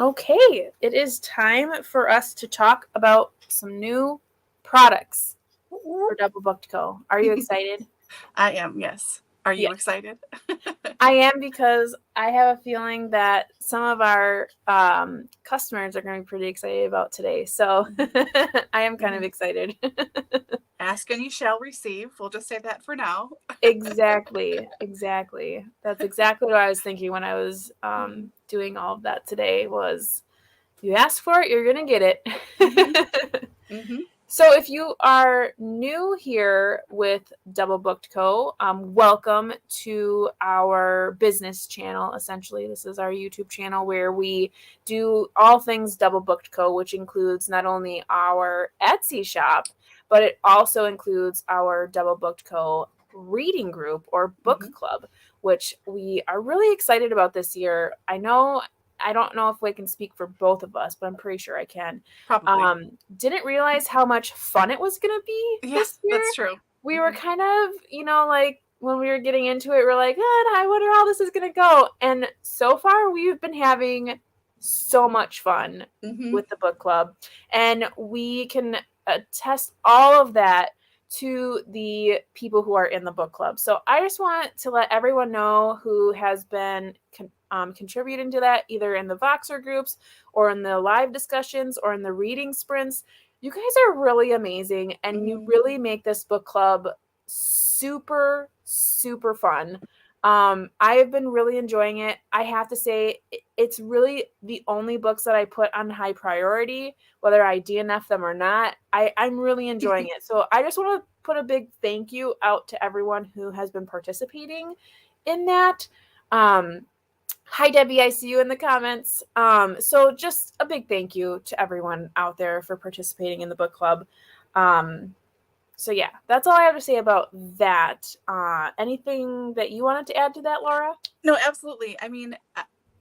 Okay, it is time for us to talk about some new products for DoubleBookedCo. Are you excited? I am, yes. Are you Yes. excited? I am because I have a feeling that some of our customers are going to be pretty excited about today. So I am kind of excited. Ask and you shall receive. We'll just say that for now. Exactly. That's exactly what I was thinking when I was doing all of that today was you ask for it, you're going to get it. So if you are new here with DoubleBookedCo, welcome to our business channel. Essentially, this is our YouTube channel where we do all things DoubleBookedCo, which includes not only our Etsy shop, but it also includes our DoubleBookedCo reading group or book club, which we are really excited about this year. I don't know if we can speak for both of us, but I'm pretty sure I can. Probably. Didn't realize how much fun it was going to be Yeah, this year. that's true. We were kind of, like when we were getting into it, we're like, I wonder how this is going to go. And so far, we've been having so much fun with the book club. And we can attest all of that to the people who are in the book club. So I just want to let everyone know who has been contributing to that, either in the Voxer groups or in the live discussions or in the reading sprints. You guys are really amazing, and you really make this book club super, super fun. I have been really enjoying it. I have to say, it's really the only books that I put on high priority, whether I DNF them or not. I'm really enjoying it. So I just want to put a big thank you out to everyone who has been participating in that. Hi, Debbie. I see you in the comments. So just a big thank you to everyone out there for participating in the book club. So yeah, that's all I have to say about that. Anything that you wanted to add to that, Laura? No, absolutely. I mean,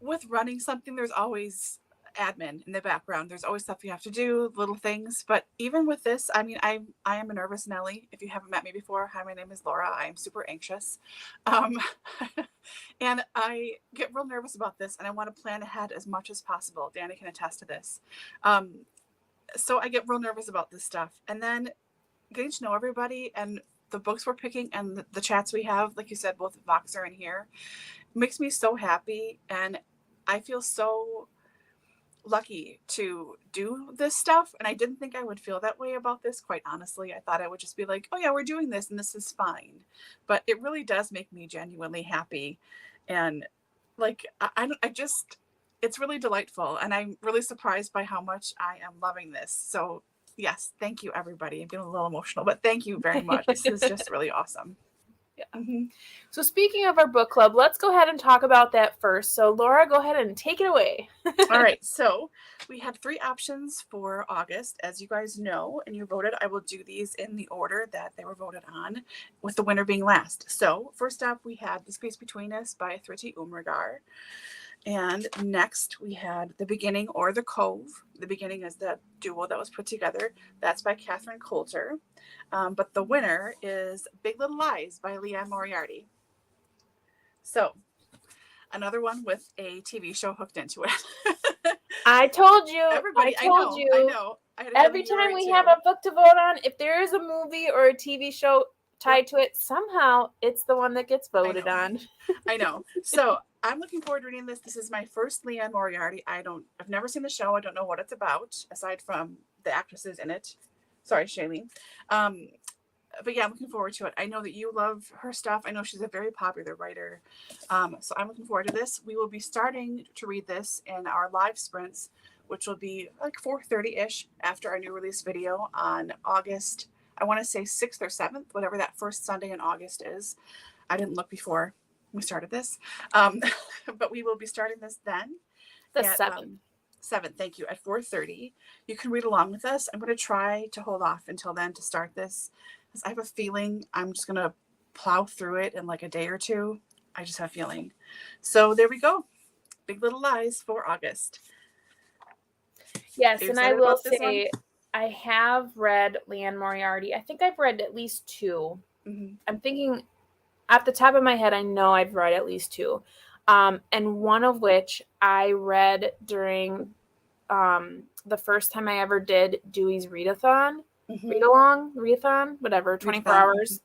with running something, there's always admin in the background. There's always stuff you have to do, little things. But even with this, I mean, I am a nervous Nelly. If you haven't met me before, hi, my name is Laura. I am super anxious, um, and I get real nervous about this, and I want to plan ahead as much as possible. Dani can attest to this. So I get real nervous about this stuff, and then getting to know everybody and the books we're picking and the chats we have, like you said, both Voxer and here, makes me so happy. And I feel so lucky to do this stuff. And I didn't think I would feel that way about this, quite honestly. I thought I would just be like, oh, yeah, we're doing this and this is fine. But it really does make me genuinely happy. And like, I just, it's really delightful. And I'm really surprised by how much I am loving this. So, yes, thank you, everybody. I'm getting a little emotional, but thank you very much. This is just really awesome. Yeah. So speaking of our book club, let's go ahead and talk about that first. So Laura, go ahead and take it away. All right. So we had 3 options for August, as you guys know, and you voted. I will do these in the order that they were voted on, with the winner being last. So first up, we had The Space Between Us by Thriti Umrigar. And next, we had The Beginning or The Cove. The Beginning is the duo that was put together. That's by Catherine Coulter. But the winner is Big Little Lies by Leanne Moriarty. So, another one with a TV show hooked into it. I told you. Everybody, I told you. I know. Every time we have a book to vote on, if there is a movie or a TV show tied to it, somehow it's the one that gets voted on. I know. So I'm looking forward to reading this. This is my first Leanne Moriarty. I've never seen the show. I don't know what it's about, aside from the actresses in it. Sorry, Shailene. But yeah, I'm looking forward to it. I know that you love her stuff. I know she's a very popular writer. So I'm looking forward to this. We will be starting to read this in our live sprints, which will be like 4:30-ish after our new release video on August, I want to say 6th or 7th, whatever that first Sunday in August is. I didn't look before we started this. But we will be starting this then. The 7th. 7th, thank you, at 4:30. You can read along with us. I'm going to try to hold off until then to start this, because I have a feeling I'm just going to plow through it in like a day or two. I just have a feeling. So there we go. Big Little Lies for August. Yes, and I will say I have read Leanne Moriarty. I think I've read at least 2. I'm thinking, off the top of my head, I know I've read at least 2. And one of which I read during the first time I ever did Dewey's readathon, readathon, whatever, 24 hours.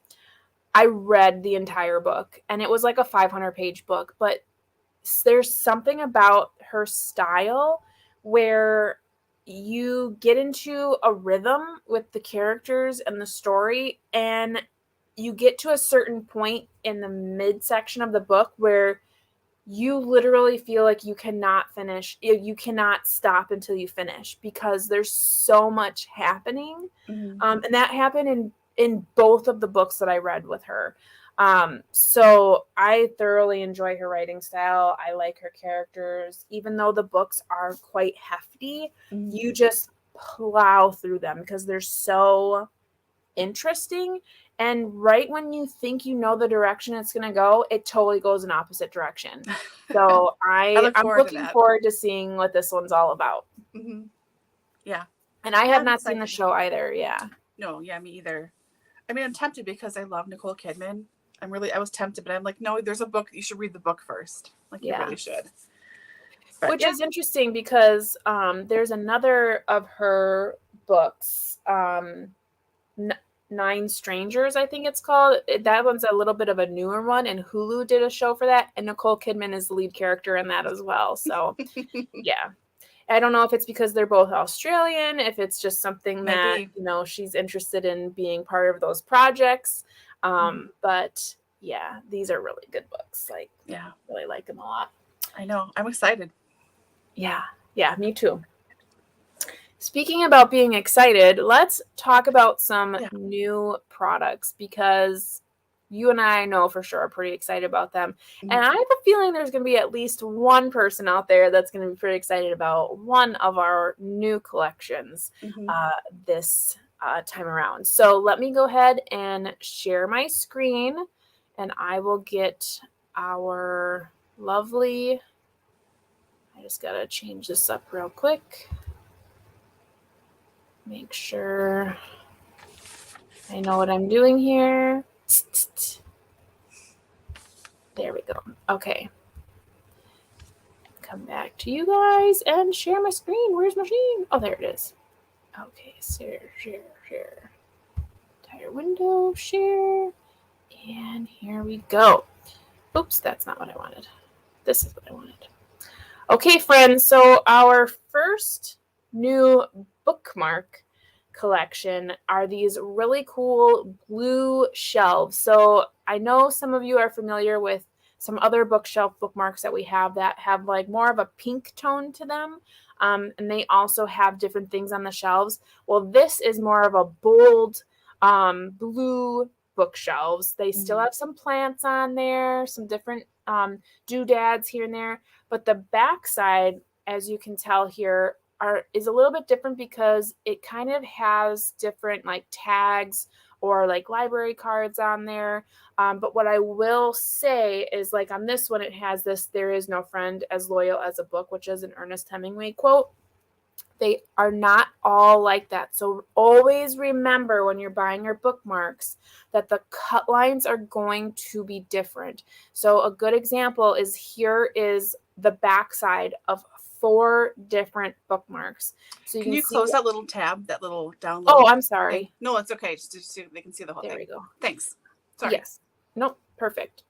I read the entire book, and it was like a 500-page book, but there's something about her style where you get into a rhythm with the characters and the story, and you get to a certain point in the midsection of the book where you literally feel like you cannot finish. You cannot stop until you finish because there's so much happening. And that happened in both of the books that I read with her. So I thoroughly enjoy her writing style. I like her characters. Even though the books are quite hefty, you just plow through them because they're so interesting. And right when you think you know the direction it's going to go, it totally goes in opposite direction. So I'm looking forward to seeing what this one's all about. Yeah. And I have not seen the show either. Yeah. No, yeah, me either. I mean, I'm tempted because I love Nicole Kidman. I was tempted, but I'm like, no, there's a book. You should read the book first. Like, you really should. But, which is interesting because there's another of her books, 9 Strangers, I think it's called. That one's a little bit of a newer one, and Hulu did a show for that, and Nicole Kidman is the lead character in that as well. So, yeah. I don't know if it's because they're both Australian, if it's just something that, you know, she's interested in being part of those projects. But, yeah, these are really good books. Like, I really like them a lot. I know. I'm excited. Yeah. Yeah, me too. Speaking about being excited, let's talk about some new products because you and I know for sure are pretty excited about them. And I have a feeling there's going to be at least one person out there that's going to be pretty excited about one of our new collections this time around. So let me go ahead and share my screen, and I will get our lovely... I just got to change this up real quick. Make sure I know what I'm doing here. There we go. Okay. Come back to you guys and share my screen. Where's my screen? Oh, there it is. Okay, share. Entire window, share. And here we go. Oops, that's not what I wanted. This is what I wanted. Okay, friends, so our first new Bookmark collection are these really cool blue shelves. So I know some of you are familiar with some other bookshelf bookmarks that we have that have like more of a pink tone to them. And they also have different things on the shelves. Well, this is more of a bold blue bookshelves. They still have some plants on there, some different doodads here and there. But the backside, as you can tell here, is a little bit different because it kind of has different like tags or like library cards on there. But what I will say is, like on this one, it has this, "There is no friend as loyal as a book," which is an Ernest Hemingway quote. They are not all like that. So always remember when you're buying your bookmarks that the cut lines are going to be different. So a good example is here is the backside of 4 different bookmarks. So can you close that little tab, that little download? Oh, I'm sorry. Thing? No, it's okay. Just so they can see the whole thing. There we go. Thanks. Sorry. Yes. Nope. Perfect.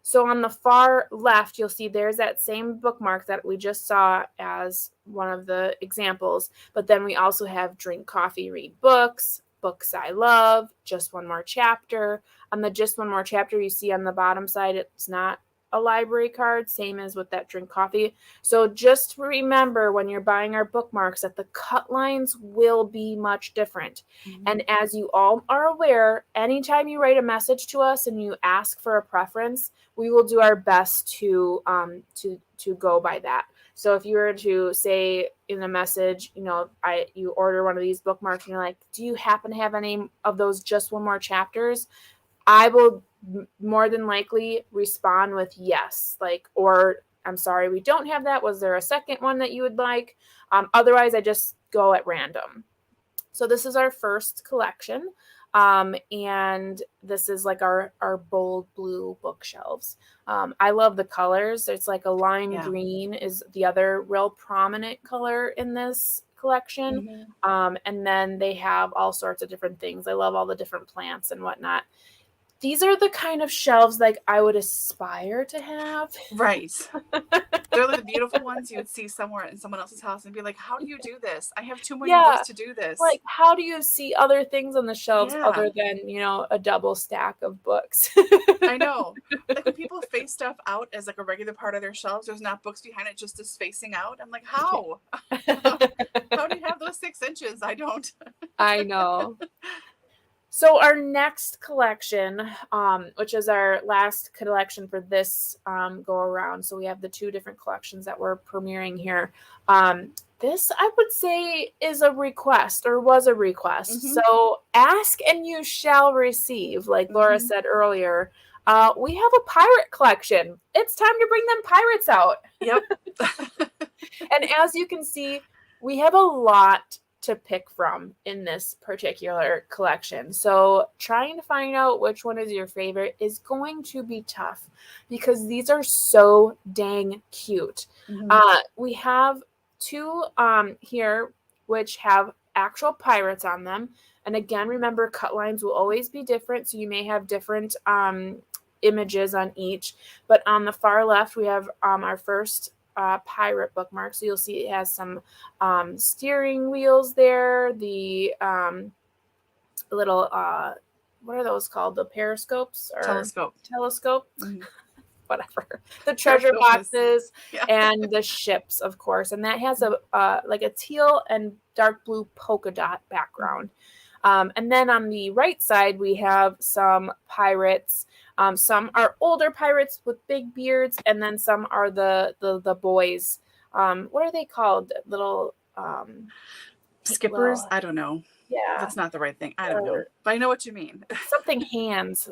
So on the far left, you'll see there's that same bookmark that we just saw as one of the examples. But then we also have Drink Coffee, Read Books, Books I Love, Just One More Chapter. On the Just One More Chapter, you see on the bottom side, it's not a library card, same as with that Drink Coffee. So just remember when you're buying our bookmarks that the cut lines will be much different. And as you all are aware, anytime you write a message to us and you ask for a preference, we will do our best to go by that. So if you were to say in a message, you know, you order one of these bookmarks and you're like, "Do you happen to have any of those Just One More Chapters?" I will more than likely respond with yes, like, or "I'm sorry, we don't have that. Was there a second one that you would like?" Otherwise, I just go at random. So this is our first collection. And this is like our bold blue bookshelves. I love the colors. It's like a lime green is the other real prominent color in this collection. And then they have all sorts of different things. I love all the different plants and whatnot. These are the kind of shelves like I would aspire to have. Right. They're the beautiful ones you would see somewhere in someone else's house and be like, how do you do this? I have too many books to do this. Like, how do you see other things on the shelves other than, you know, a double stack of books? I know. Like when people face stuff out as like a regular part of their shelves, there's not books behind it, just this facing out. I'm like, how? How do you have those 6 inches? I don't. I know. So our next collection, which is our last collection for this go around. So we have the 2 different collections that we're premiering here. This, I would say, is a request or was a request. So ask and you shall receive, like Laura said earlier. We have a pirate collection. It's time to bring them pirates out. Yep. And as you can see, we have a lot to pick from in this particular collection. So trying to find out which one is your favorite is going to be tough because these are so dang cute. We have 2 here which have actual pirates on them. And again, remember, cut lines will always be different. So you may have different images on each. But on the far left, we have our first pirate bookmark. So you'll see it has some steering wheels there. The little, what are those called? The periscopes? Or telescope? Whatever. The treasure boxes and the ships, of course. And that has a like a teal and dark blue polka dot background. And then on the right side, we have some pirates. Some are older pirates with big beards, and then some are the boys. What are they called? Little skippers? I don't know. Yeah. That's not the right thing. I don't know. But I know what you mean. Something hands.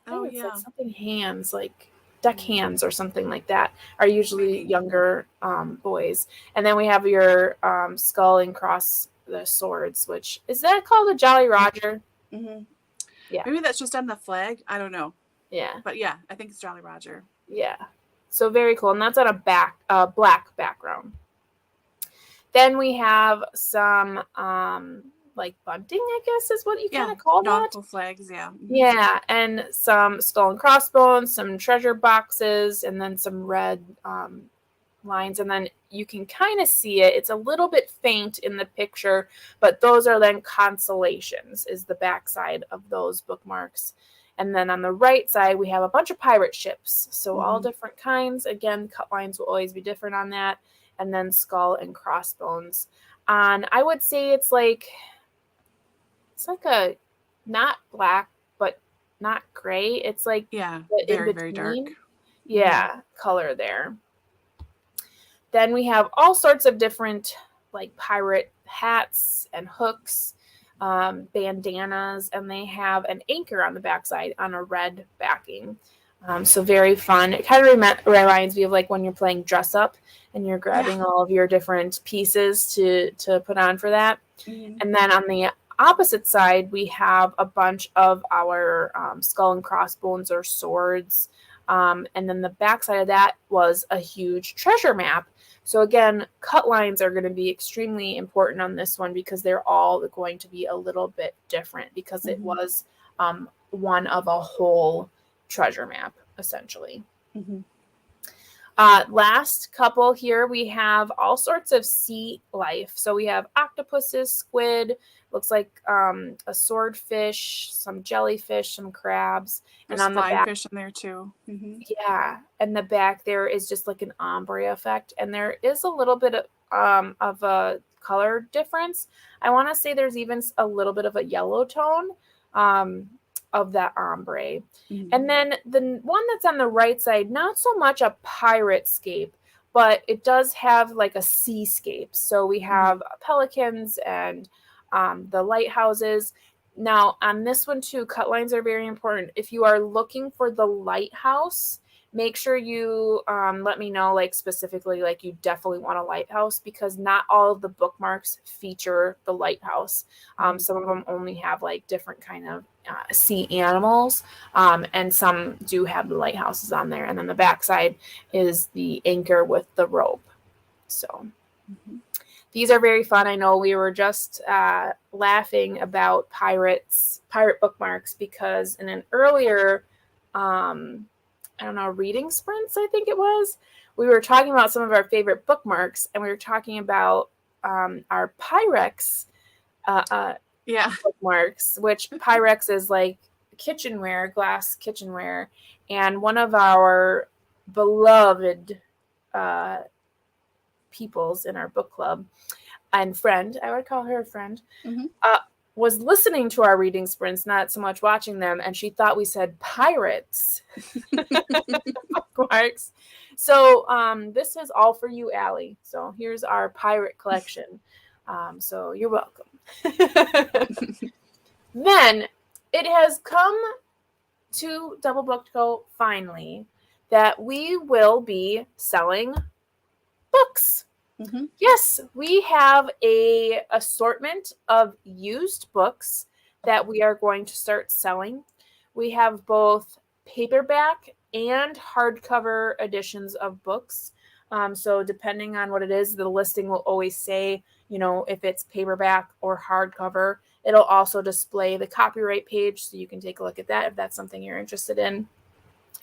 Like something hands, like deck hands or something like that, are usually younger boys. And then we have your skull and cross the swords, which is that called a Jolly Roger? Yeah. Maybe that's just on the flag. I don't know. Yeah. But yeah, I think it's Jolly Roger. Yeah. So very cool. And that's on a black background. Then we have some like bunting, I guess is what you kind of call that. Nautical flags, Yeah, and some skull and crossbones, some treasure boxes, and then some red lines. And then you can kind of see it. It's a little bit faint in the picture, but those are then constellations, is the backside of those bookmarks. And then on the right side, we have a bunch of pirate ships. So all different kinds. Again, cut lines will always be different on that. And then skull and crossbones. I would say it's like a not black, but not gray. It's like very, very dark. Yeah, color there. Then we have all sorts of different like pirate hats and hooks, bandanas, and they have an anchor on the backside on a red backing. So very fun. It kind of reminds me of like when you're playing dress up and you're grabbing all of your different pieces to put on for that. And then on the opposite side, we have a bunch of our skull and crossbones or swords. And then the backside of that was a huge treasure map. So again, cut lines are going to be extremely important on this one because they're all going to be a little bit different because it was one of a whole treasure map, essentially. Last couple here, we have all sorts of sea life. So we have octopuses, squid, looks like a swordfish, some jellyfish, some crabs. There's and on the back, fish in there too. Yeah, and the back there is just like an ombre effect, and there is a little bit of a color difference. I want to say there's even a little bit of a yellow tone of that ombre. And then the one that's on the right side, not so much a pirate scape, but it does have like a seascape. So we have pelicans and the lighthouses. Now on this one too, cut lines are very important. If you are looking for the lighthouse, make sure you let me know, like, specifically, like, you definitely want a lighthouse, because not all of the bookmarks feature the lighthouse. Some of them only have, like, different kind of sea animals, and some do have the lighthouses on there. And then the backside is the anchor with the rope. So these are very fun. I know we were just laughing about pirate bookmarks, because in an earlier reading sprints, I think it was, we were talking about some of our favorite bookmarks, and we were talking about our Pyrex bookmarks, which Pyrex is like kitchenware, glass kitchenware, and one of our beloved peoples in our book club and friend, I would call her a friend, was listening to our reading sprints, not so much watching them, and she thought we said pirates. Bookmarks. So this is all for you, Allie. So here's our pirate collection. So you're welcome. Then it has come to DoubleBookedCo finally that we will be selling books. Yes, we have a assortment of used books that we are going to start selling. We have both paperback and hardcover editions of books. So depending on what it is, the listing will always say, if it's paperback or hardcover. It'll also display the copyright page, so you can take a look at that if that's something you're interested in.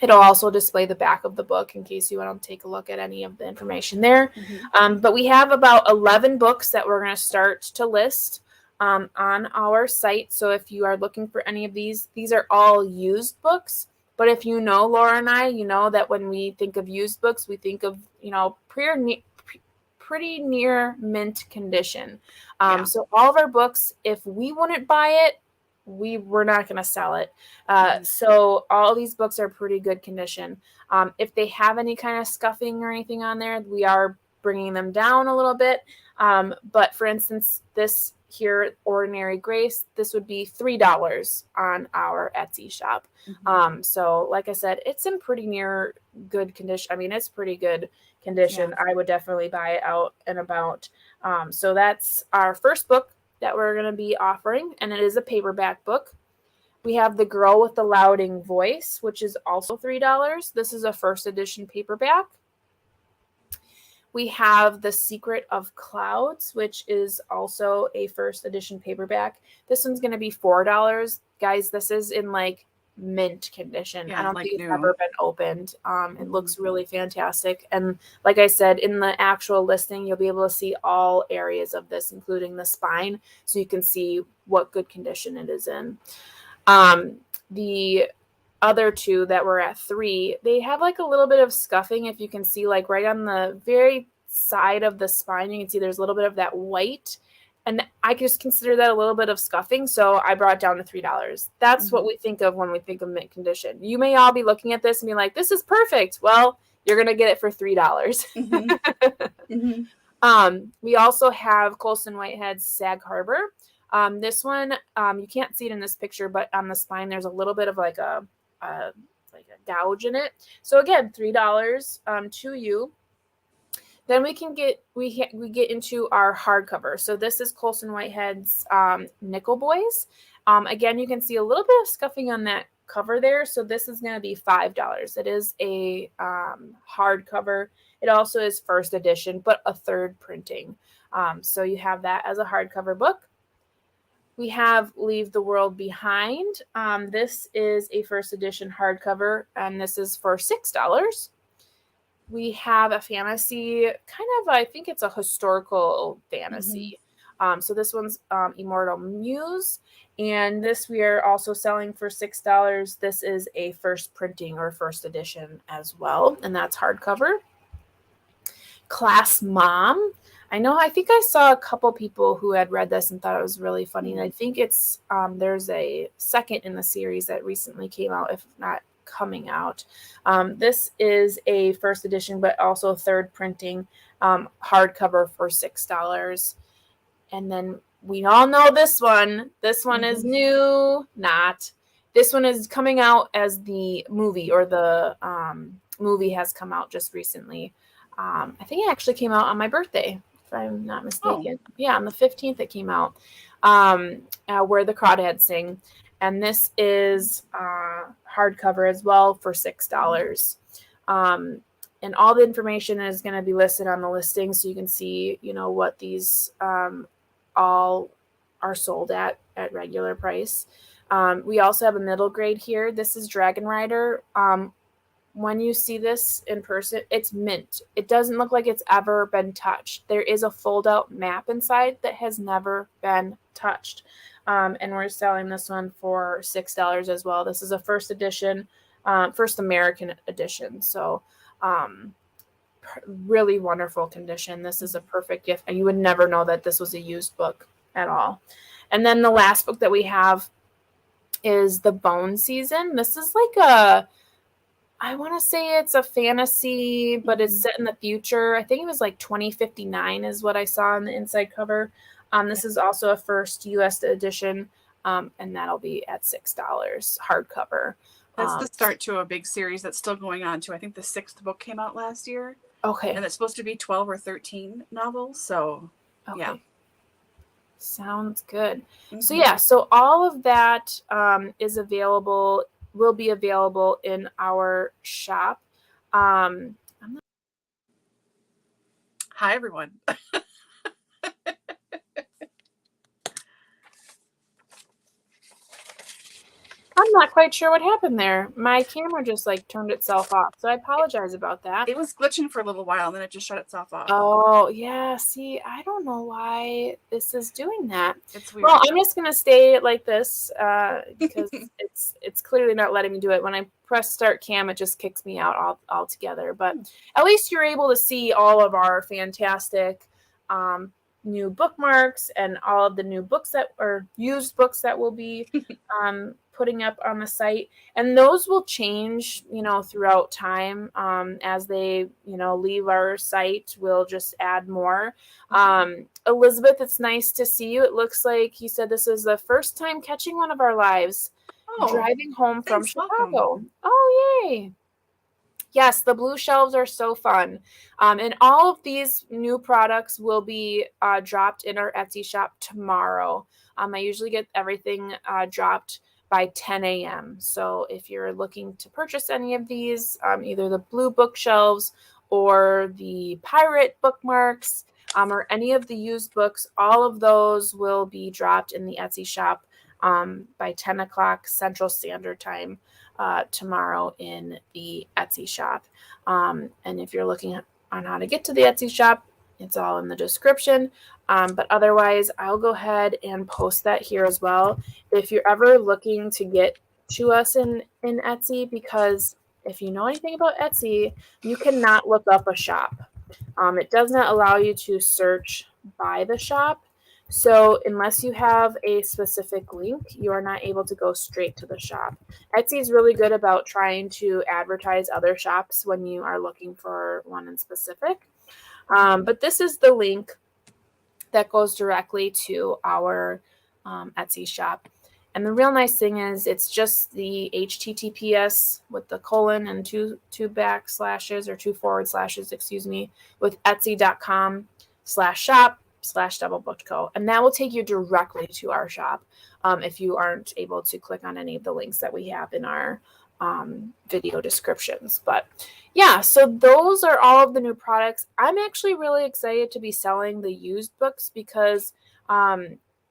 It'll also display the back of the book in case you want to take a look at any of the information there. But we have about 11 books that we're going to start to list on our site. So if you are looking for any of these are all used books. But if you know Laura and I, you know that when we think of used books, we think of, pretty near mint condition. So all of our books, if we wouldn't buy it, we're not going to sell it. So all these books are pretty good condition. If they have any kind of scuffing or anything on there, we are bringing them down a little bit. But for instance, this here, Ordinary Grace, this would be $3 on our Etsy shop. So like I said, it's in pretty near good condition. I mean, it's pretty good condition. I would definitely buy it out and about. So that's our first book that we're going to be offering, and it is a paperback book. We have The Girl with the Louding Voice, which is also $3. This is a first edition paperback. We have The Secret of Clouds, which is also a first edition paperback. This one's going to be $4. Guys, this is in like mint condition. I don't think it's ever been opened. It looks really fantastic. And like I said, in the actual listing, you'll be able to see all areas of this, including the spine, so you can see what good condition it is in. The other two that were at $3, they have like a little bit of scuffing. If you can see, like right on the very side of the spine, you can see there's a little bit of that white. And I just consider that a little bit of scuffing, so I brought it down to $3. That's what we think of when we think of mint condition. You may all be looking at this and be like, this is perfect. Well, you're going to get it for $3. We also have Colston Whitehead's Sag Harbor. This one, you can't see it in this picture, but on the spine, there's a little bit of like a gouge in it. So again, $3 to you. Then we get into our hardcover. So this is Colston Whitehead's Nickel Boys. Again, you can see a little bit of scuffing on that cover there. So this is going to be $5. It is a hardcover. It also is first edition, but a third printing. So you have that as a hardcover book. We have Leave the World Behind. This is a first edition hardcover, and this is for $6. We have a fantasy, kind of, I think it's a historical fantasy. So this one's Immortal Muse, and this we are also selling for $6. This is a first printing or first edition as well, and that's hardcover. Class Mom. I think I saw a couple people who had read this and thought it was really funny, and I think it's there's a second in the series that recently came out, if not coming out. This is a first edition, but also third printing hardcover for $6. And then we all know this one. This one is new. Not. This one is coming out as the movie or the movie has come out just recently. I think it actually came out on my birthday, if I'm not mistaken. Oh. Yeah, on the 15th it came out, Where the Crawdads Sing. And this is hardcover as well for $6. And all the information is going to be listed on the listing, so you can see, what these all are sold at regular price. We also have a middle grade here. This is Dragon Rider. When you see this in person, it's mint. It doesn't look like it's ever been touched. There is a fold-out map inside that has never been touched. And we're selling this one for $6 as well. This is a first edition, first American edition. So really wonderful condition. This is a perfect gift. And you would never know that this was a used book at all. And then the last book that we have is The Bone Season. This is like I want to say it's a fantasy, but it's set in the future. I think it was like 2059 is what I saw on the inside cover. This is also a first U.S. edition, and that'll be at $6 hardcover. That's the start to a big series that's still going on too. I think the 6th book came out last year. Okay. And it's supposed to be 12 or 13 novels. So, okay. Yeah. Sounds good. Mm-hmm. So, yeah. So all of that will be available in our shop. Hi, everyone. I'm not quite sure what happened there. My camera just turned itself off. So I apologize about that. It was glitching for a little while and then it just shut itself off. Oh, yeah. See, I don't know why this is doing that. It's weird. Well, I'm just going to stay like this because it's clearly not letting me do it. When I press start cam, it just kicks me out altogether. But at least you're able to see all of our fantastic new bookmarks and all of the new books used books that will be putting up on the site, and those will change throughout time as they leave our site. We'll just add more. Elizabeth, it's nice to see you. It looks like you said this is the first time catching one of our lives driving home from Chicago. Welcome. Oh, yay. Yes, the blue shelves are so fun. And all of these new products will be dropped in our Etsy shop tomorrow. I usually get everything dropped by 10 a.m. So if you're looking to purchase any of these, either the blue bookshelves or the pirate bookmarks, or any of the used books, all of those will be dropped in the Etsy shop by 10 o'clock Central Standard Time tomorrow in the Etsy shop. And if you're looking on how to get to the Etsy shop, it's all in the description. But otherwise, I'll go ahead and post that here as well. If you're ever looking to get to us in Etsy, because if you know anything about Etsy, you cannot look up a shop. It does not allow you to search by the shop. So unless you have a specific link, you are not able to go straight to the shop. Etsy is really good about trying to advertise other shops when you are looking for one in specific. But this is the link that goes directly to our Etsy shop. And the real nice thing is it's just the HTTPS with the colon and two backslashes or 2 forward slashes, with etsy.com/shop/DoubleBookedCo. And that will take you directly to our shop if you aren't able to click on any of the links that we have in our video descriptions. But yeah, so those are all of the new products. I'm actually really excited to be selling the used books because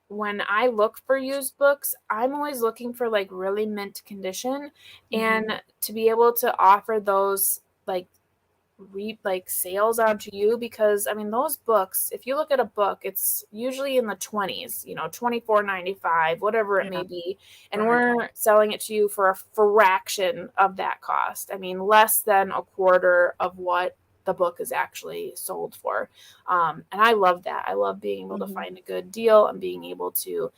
when I look for used books, I'm always looking for really mint condition, and to be able to offer those sales onto you, because those books, if you look at a book, it's usually in the 20s, $24.95, whatever it may be, and we're selling it to you for a fraction of that cost. Less than a quarter of what the book is actually sold for. And I love that. I love being able to find a good deal and being able to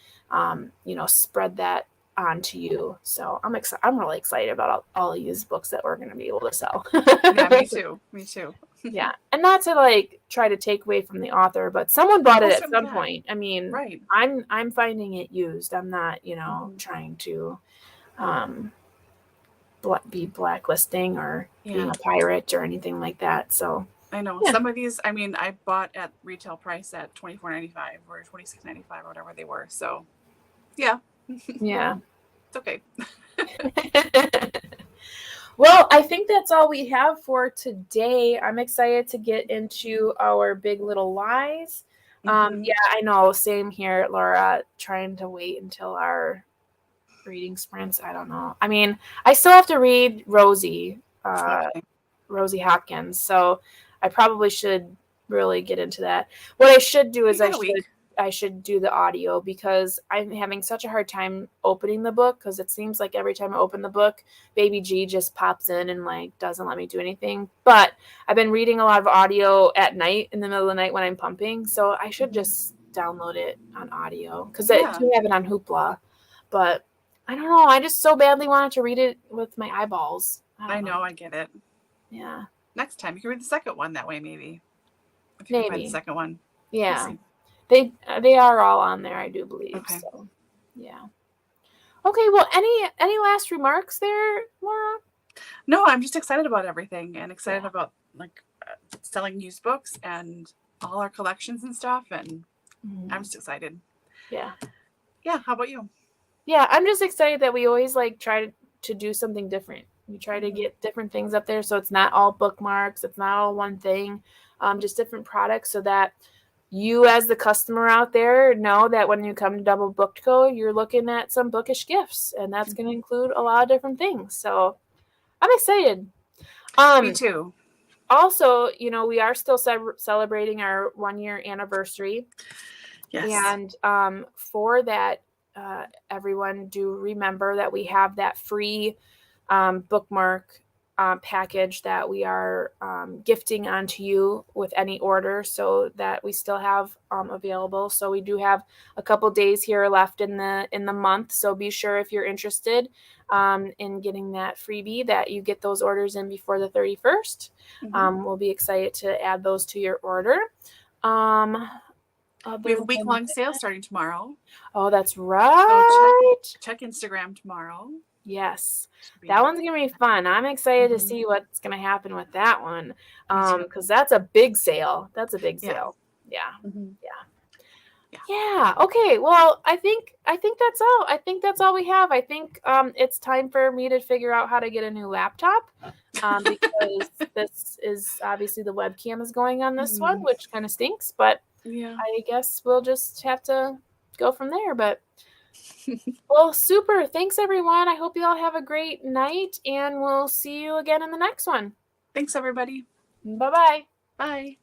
spread that onto you. So I'm really excited about all of these books that we're going to be able to sell. Yeah, me too. Yeah. And not to try to take away from the author, but someone bought it at some point. Right. I'm finding it used. I'm not, trying to be blacklisting or being a pirate or anything like that. So I know some of these. I mean, I bought at retail price at $24.95 or $26.95 or whatever they were. So, yeah, it's okay. Well, I think that's all we have for today. I'm excited to get into our Big Little Lies. Yeah, I know. Same here, Laura. Trying to wait until our reading sprints. I don't know. I mean, I still have to read Rosie Hopkins, so I probably should really get into that. What I should do is I should do the audio, because I'm having such a hard time opening the book, because it seems like every time I open the book, Baby G just pops in and like doesn't let me do anything. But I've been reading a lot of audio at night, in the middle of the night when I'm pumping, so I should just download it on audio, because I do have it on Hoopla. But I don't know. I just so badly wanted to read it with my eyeballs. I know. I get it. Yeah. Next time you can read the second one that way, maybe. If you can find the second one. Yeah. They are all on there, I do believe. Okay. So, yeah. Okay. Well, any last remarks there, Laura? No, I'm just excited about everything, and excited about like selling used books and all our collections and stuff, and I'm just excited. Yeah. Yeah. How about you? Yeah, I'm just excited that we always like try to do something different. We try to get different things up there, so it's not all bookmarks. It's not all one thing. Just different products, so that you as the customer out there know that when you come to DoubleBookedCo, you're looking at some bookish gifts, and that's going to include a lot of different things. So I'm excited. Me too. Also, we are still celebrating our 1-year anniversary. Yes. And for that, everyone do remember that we have that free bookmark package that we are gifting onto you with any order, so that we still have available. So we do have a couple days here left in the month. So be sure, if you're interested in getting that freebie, that you get those orders in before the 31st. We'll be excited to add those to your order. We have a week-long sale starting tomorrow. Oh, that's right. So check Instagram tomorrow. Yes. That one's going to be fun. I'm excited to see what's going to happen with that one, because that's a big sale. That's a big sale. Yeah. Yeah. Okay. Well, I think that's all. I think that's all we have. I think it's time for me to figure out how to get a new laptop, because this is obviously, the webcam is going on this one, which kind of stinks, but I guess we'll just have to go from there. But well, super. Thanks, everyone. I hope you all have a great night, and we'll see you again in the next one. Thanks, everybody. Bye-bye. Bye.